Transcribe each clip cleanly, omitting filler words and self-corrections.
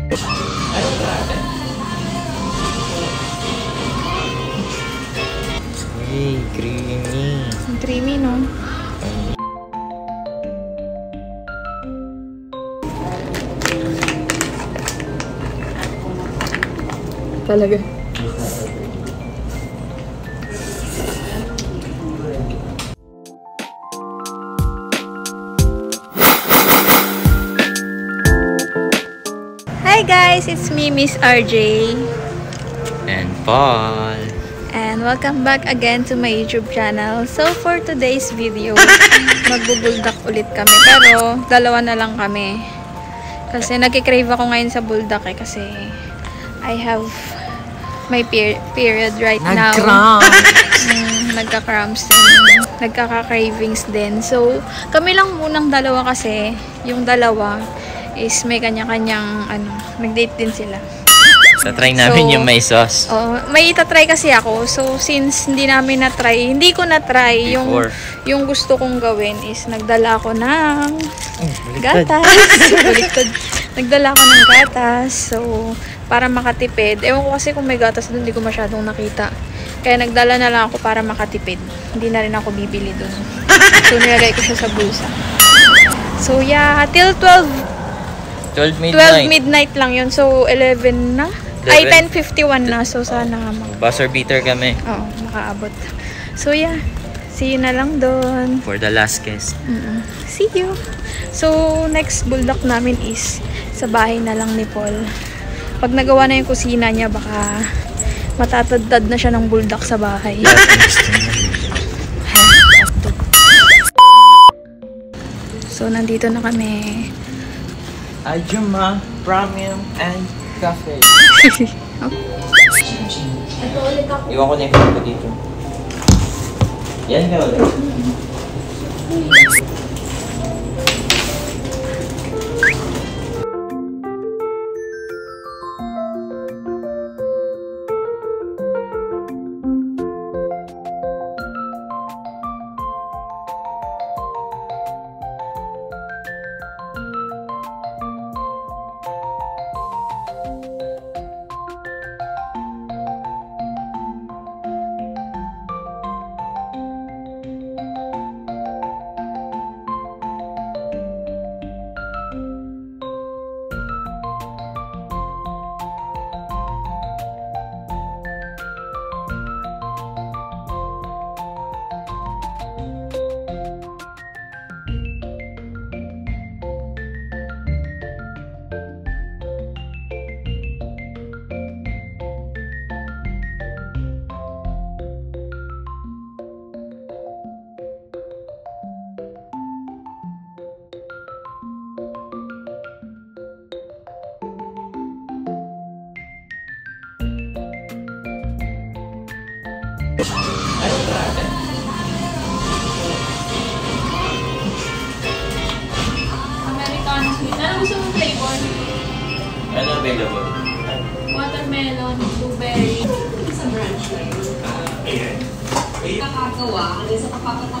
Hey, creamy. Creamy, no? Talaga. Hi guys, it's me, Miss RJ. And Paul. And welcome back again to my YouTube channel. So for today's video, magbubuldak ulit kami. Pero dalawa na lang kami. Kasi nagkikrave ako ngayon sa buldak eh. Kasi I have my period right now. Nagka-cramps din. Nagkaka-cravings din. So kami lang munang dalawa kasi. Yung dalawa is may kanya-kanyang nag-date din sila. So, try namin yung may sauce. Oh, may itatry kasi ako. So, since hindi namin na-try, hindi ko na-try yung gusto kong gawin is nagdala ako ng gatas. Baliktad. Nagdala ako ng gatas. So, para makatipid. Ewan ko kasi kung may gatas doon, hindi ko masyadong nakita. Kaya nagdala na lang ako para makatipid. Hindi na rin ako bibili doon. So, nilagay ko siya sa bulsa. So, yeah. Till 12 midnight lang yun. So, 11 na? Ay, 10:51 na. So, sana buzzer beater kami. Oo, makaabot. So, yeah. See you na lang doon. For the last kiss. See you. So, next bulldog namin is sa bahay na lang ni Paul. Pag nagawa na yung kusina niya, baka matatadtad na siya ng bulldog sa bahay. So, nandito na kami. Ajuma, Premium, and Cafe. Iwan ko na yung phone ko dito. Yan ka ulit. Americano sweet. Ano gusto mong flavor? Ano available? Watermelon, blueberry. Sa branch na yun. Kakagawa, ano sa kapapatang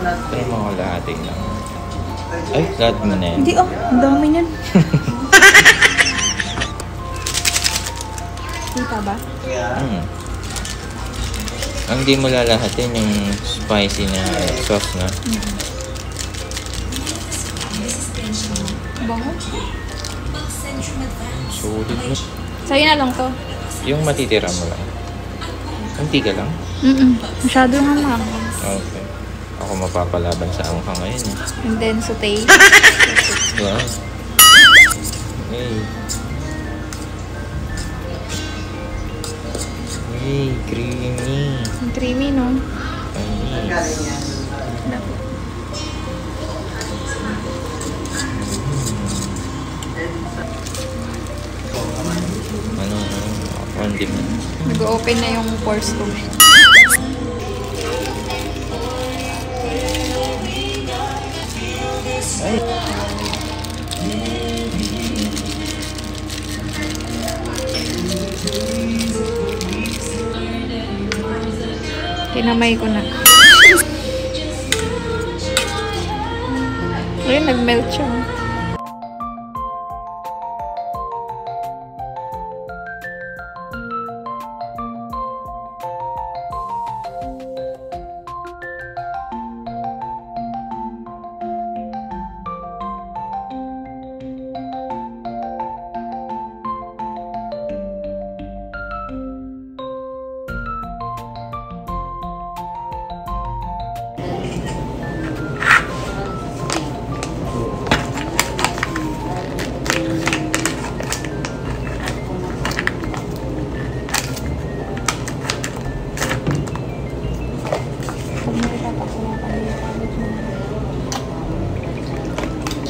Pero mga lahating lang. Ay, lahat mo na yan. Hindi ang dami niyan. Kita ba? Ang di mo lalahatin yung spicy na sauce na. Bango? Sulit mo. Sa'yo na lang to. Yung matitira mo lang. Kunti ka lang. Masyado nga lang. Okay. Ako mapapalaban sa angka ngayon eh. And then saute. Wow. Hey. Hey, creamy. Ang creamy, no? Nice. Naku. Ano, condiment. Nag-open na yung pores ko. Ay. Kinamay ko na. Ayun, nag-melt siya.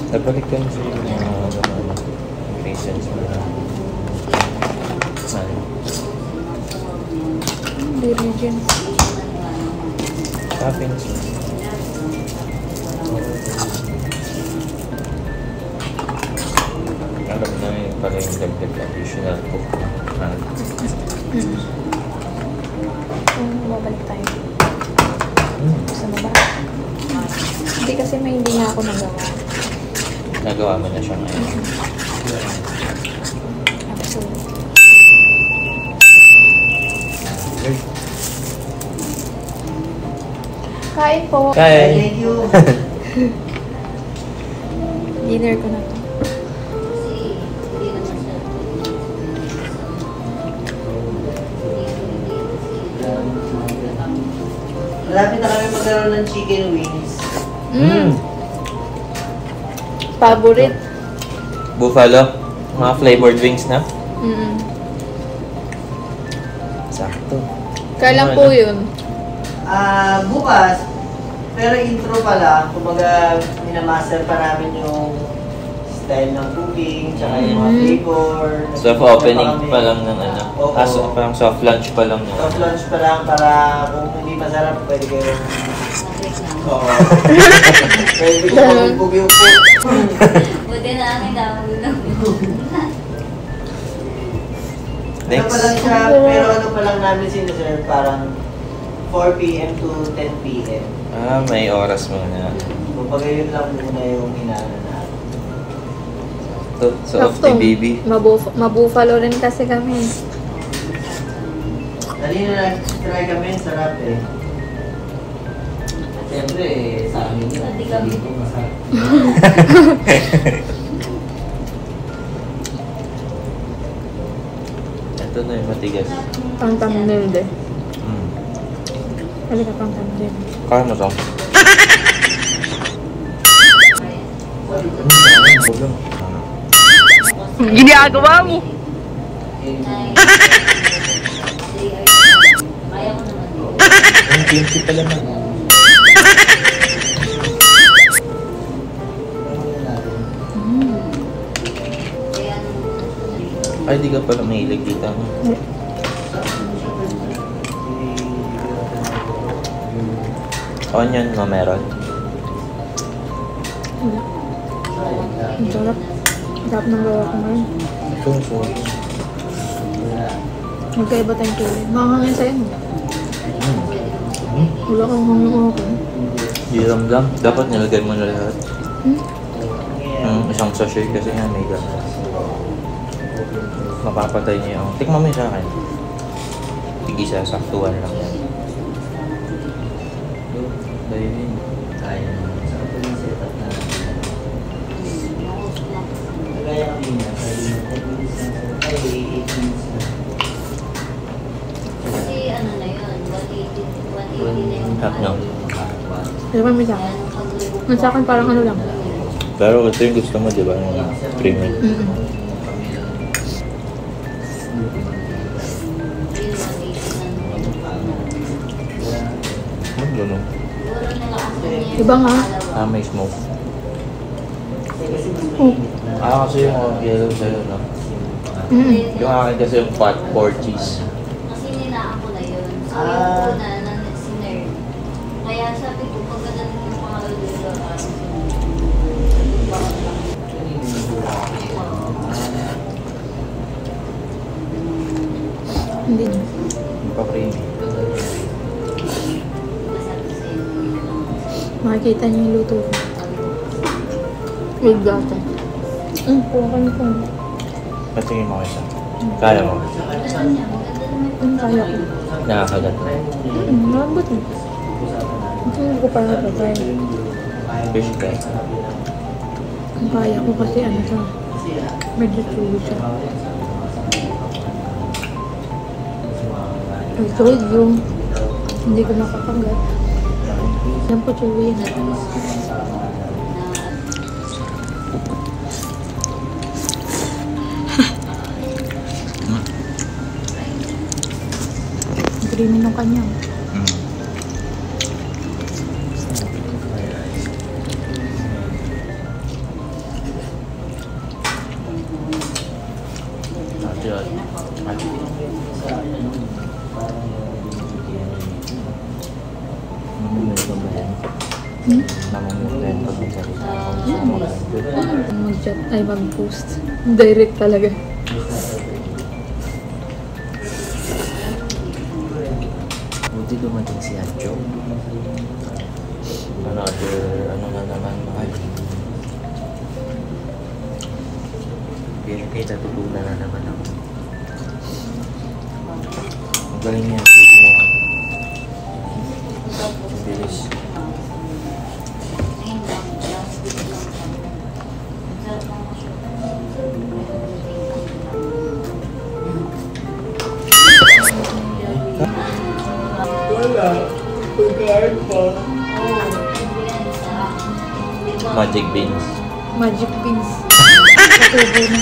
Nabalik ka na sa mga reasons mo na. Ano? Diligent. Toppings. Alam na yun pala yung dagdag additional cook. Babalik tayo. Gusto mo ba? Hindi kasi may hindi na ako nagawa. Nagawa mo na siya ngayon. Absolutely. Kain po. Kain! Thank you. Dinner ko na to. Malapit na kami magkaroon ng chicken wings. Favorite. Buffalo. Mga flavored wings na. Sakto. Kailan po yun? Bukas, pero intro pa lang, kumbaga minamaster pa namin yung style ng cooking, tsaka yung mga flavor. Soft opening pa lang ng ano. Oo. Parang soft lunch pa lang. Soft launch pa lang para kung hindi masarap, pwede kayo. Oo. Pwede kayo mag-bugyo po. Buti na ang dami lang. Ano Next. pa lang siya, pero ano pa lang namin sinaserve, parang 4 p.m. to 10 p.m. May oras muna. Kumbaga yun lang muna yung inaano natin. Softy baby. Mabuffalo rin kasi kami. Dali na try kami, sarap eh. Siyempre, sa amin yun. Hindi kami. Dito masarap. Ito na yung matigas. Pang thumbnail din. Mm. Halika pang thumbnail. Kaya mo to? Ginagawa mo! Kaya ko naman. Ang kimchi pala na. Ay, di ka pala mahilig dito. Onion mo meron? Wala. Ang sarap. Sarap ng gawa ko ngayon. Ito, so. Magkaiba tayong kulay. Makakangin sa'yo mo. Wala kang hangin ako. Di ramdam. Dapat nilagay mo na lahat. Isang sachet kasi nga may gas. Mapapatay niya yung... Tikman mo yung sa akin. Tig-isa, saktuhan lang yan. Dahil yun. Kaya naman. Sarap po yung setup na. Kaya kami na. Kaya 10 minutes na. Ay, 8 minutes na. Kasi ano na yun, 180 na yung Half no. Pero kami sa akin. Ang sa akin parang ano lang. Pero ito yung gusto mo, di ba? Yung premium. Magluno. Iba nga. May smoke. Oh. Kasi yung yellow sa'yo, no? Yung akin kasi yung pot or cheese. Kasi nilaan ko na yun. So yung una na sinerd. Kaya sabi ko, pagkadating yung pangalawa, Hindi. Yung pa-creamy. Makikita niyo yung luto ko. With gata. Kuha ka nito. Patingin mo isa. Kaya mo. Kaya ko. Nakakagat. Malambot eh. Hindi ko para patay. Fish fry. Kaya ko kasi ano siya. Medyo chewy siya. I told you. Hindi ko makapanggap. Yan po chewy yan. Creamy nung kanya. Mag-chat ay mag-post. Direct talaga. Buti dumating si Anjo. Another, ano na naman mahal. Pero kayo natutunan na naman ako. Ang galing niya, pwede mo ako. Ang bilis. Magic beans. Magic beans. Natubo na.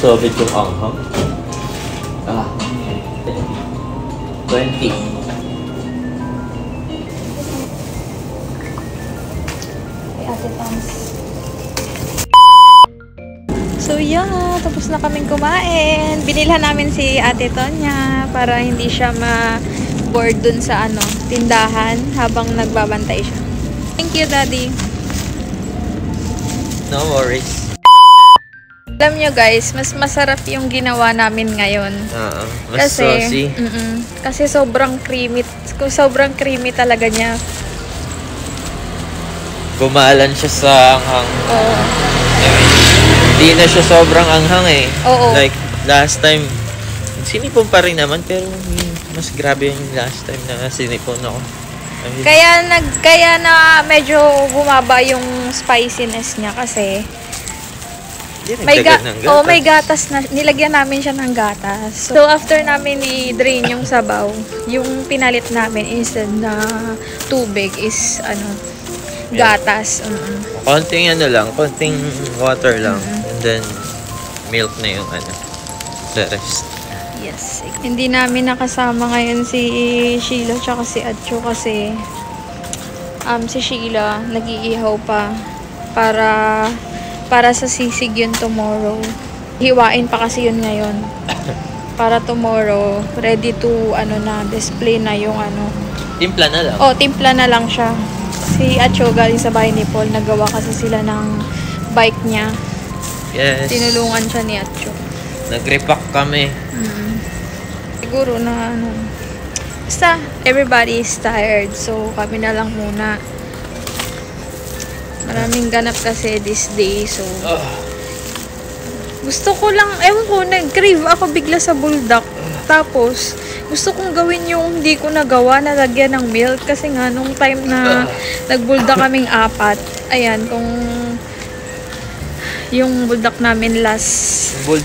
Soviet yung anghang. 20. Ate Toms. So yeah, tapos na kaming kumain. Binilhan namin si Ate Tonya para hindi siya ma-bored dun sa tindahan habang nagbabantay siya. Thank you, Daddy. No worries. Alam nyo guys, mas masarap yung ginawa namin ngayon. Mas saucy. Kasi sobrang creamy talaga niya. Bumalan siya sa anghang. Oo. Hindi na siya sobrang anghang eh. Oo. Like, last time, sinipon pa rin naman, pero mas grabe yung last time na sinipon ako. Kaya na medyo bumaba yung spiciness niya kasi may gatas na, nilagyan namin siya ng gatas. So after namin i-drain yung sabaw, yung pinalit namin instead na tubig is gatas. Konting konting water lang. And then milk na yung the rest. Yes. Hindi namin nakasama ngayon si Sheila tsaka si Atcho kasi si Sheila nag-iihaw pa para sa sisig yun tomorrow. Hiwain pa kasi yun ngayon. Para tomorrow, ready to display na yung Timpla na lang. Oh, timpla na lang siya. Si Atcho galing sa bahay ni Paul, nagawa kasi sila ng bike niya. Yes. Tinulungan siya ni Atcho. Nag-repack kami. Siguro na basta everybody is tired, so kami na lang muna. Maraming ganap kasi this day, so gusto ko lang, ewan ko, nag-crave ako bigla sa buldak. Tapos gusto kong gawin yung hindi ko nagawa, nalagyan ng milk. Kasi nga, nung time na nagbulda kaming 4, ayan, kung yung buldak namin last week,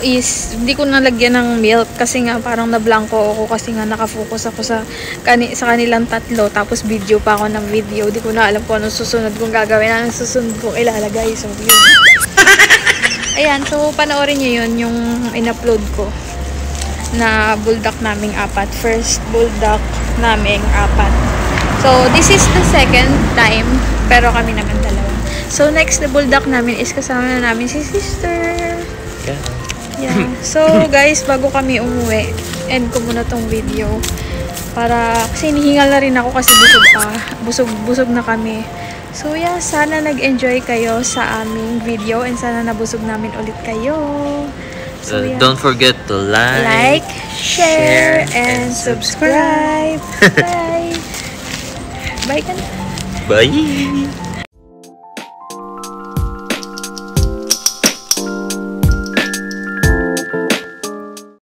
is, hindi ko nalagyan ng milk kasi nga parang nablangko ako kasi nga nakafocus ako sa kanilang 3, tapos video pa ako ng video. Di ko na alam kung anong susunod kong gagawin, anong susunod kong ilalagay. So, yun. Ayan, so panoorin nyo yun, yung in-upload ko na buldak naming 4. First buldak naming 4. So, this is the second time, pero kami naman dalawa. So, next na buldak namin is kasama na namin si sister. Yeah. So, guys, bago kami umuwi, end ko muna tong video. Kasi hinihingal na rin ako kasi busog na kami. So, yeah, sana nag-enjoy kayo sa aming video and sana nabusog namin ulit kayo. So, yeah. Don't forget to like, share, and subscribe. Bye! Bye ka na. Bye!